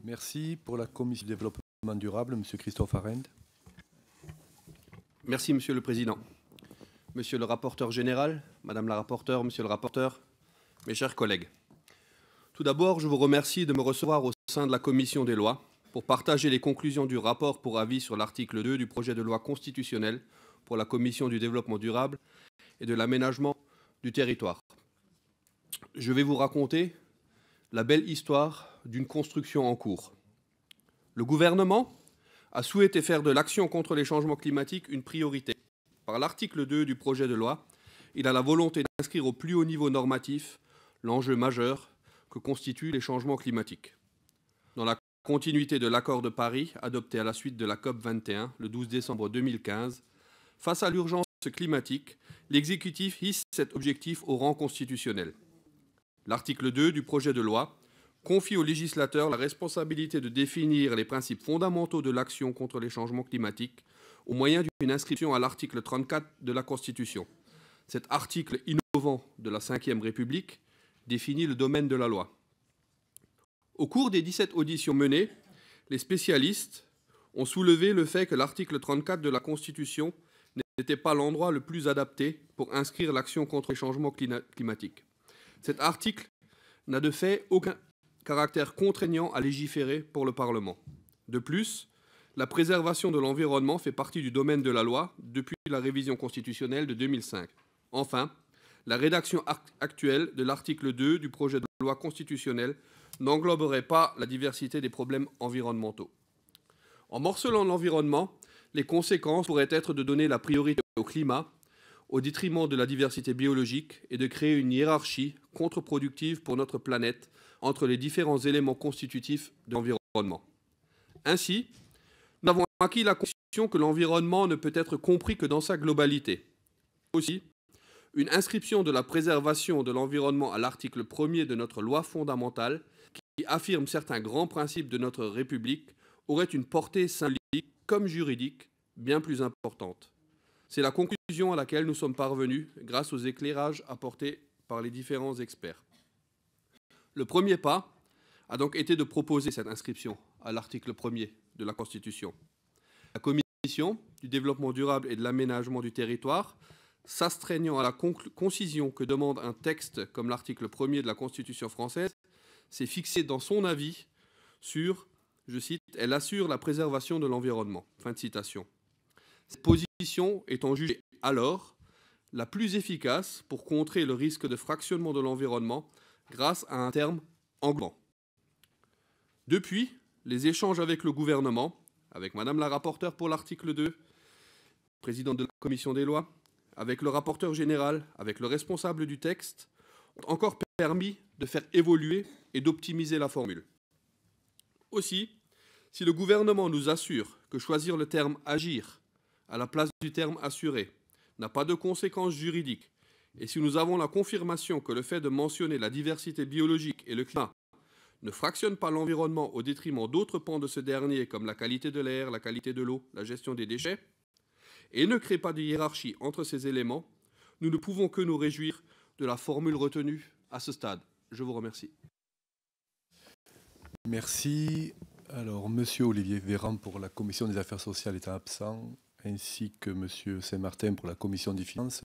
Merci. Pour la Commission du développement durable, M. Christophe Arend. Merci, Monsieur le Président. Monsieur le rapporteur général, Madame la rapporteure, Monsieur le rapporteur, mes chers collègues. Tout d'abord, je vous remercie de me recevoir au sein de la Commission des lois pour partager les conclusions du rapport pour avis sur l'article 2 du projet de loi constitutionnelle pour la Commission du développement durable et de l'aménagement du territoire. Je vais vous raconter la belle histoire d'une construction en cours. Le gouvernement a souhaité faire de l'action contre les changements climatiques une priorité. Par l'article 2 du projet de loi, il a la volonté d'inscrire au plus haut niveau normatif l'enjeu majeur que constituent les changements climatiques. Dans la continuité de l'accord de Paris, adopté à la suite de la COP 21, le 12 décembre 2015, face à l'urgence climatique, l'exécutif hisse cet objectif au rang constitutionnel. L'article 2 du projet de loi confie au législateur la responsabilité de définir les principes fondamentaux de l'action contre les changements climatiques au moyen d'une inscription à l'article 34 de la Constitution. Cet article innovant de la Ve République définit le domaine de la loi. Au cours des 17 auditions menées, les spécialistes ont soulevé le fait que l'article 34 de la Constitution n'était pas l'endroit le plus adapté pour inscrire l'action contre les changements climatiques. Cet article n'a de fait aucun caractère contraignant à légiférer pour le Parlement. De plus, la préservation de l'environnement fait partie du domaine de la loi depuis la révision constitutionnelle de 2005. Enfin, la rédaction actuelle de l'article 2 du projet de loi constitutionnelle n'engloberait pas la diversité des problèmes environnementaux. En morcelant l'environnement, les conséquences pourraient être de donner la priorité au climat au détriment de la diversité biologique et de créer une hiérarchie contre-productive pour notre planète entre les différents éléments constitutifs de l'environnement. Ainsi, nous avons acquis la conviction que l'environnement ne peut être compris que dans sa globalité. Aussi, une inscription de la préservation de l'environnement à l'article 1er de notre loi fondamentale, qui affirme certains grands principes de notre République, aurait une portée symbolique comme juridique bien plus importante. C'est la conclusion à laquelle nous sommes parvenus grâce aux éclairages apportés par les différents experts. Le premier pas a donc été de proposer cette inscription à l'article 1er de la Constitution. La Commission du développement durable et de l'aménagement du territoire, s'astreignant à la concision que demande un texte comme l'article 1er de la Constitution française, s'est fixée dans son avis sur, je cite, « Elle assure la préservation de l'environnement ». Fin de citation. Cette position étant jugée alors la plus efficace pour contrer le risque de fractionnement de l'environnement grâce à un terme englobant. Depuis, les échanges avec le gouvernement, avec Madame la rapporteure pour l'article 2, présidente de la Commission des lois, avec le rapporteur général, avec le responsable du texte, ont encore permis de faire évoluer et d'optimiser la formule. Aussi, si le gouvernement nous assure que choisir le terme « agir » à la place du terme « assurer » n'a pas de conséquences juridiques, et si nous avons la confirmation que le fait de mentionner la diversité biologique et le climat ne fractionne pas l'environnement au détriment d'autres pans de ce dernier, comme la qualité de l'air, la qualité de l'eau, la gestion des déchets, et ne crée pas de hiérarchie entre ces éléments, nous ne pouvons que nous réjouir de la formule retenue à ce stade. Je vous remercie. Merci. Alors, Monsieur Olivier Véran pour la Commission des affaires sociales est absent, ainsi que Monsieur Saint-Martin pour la Commission des finances.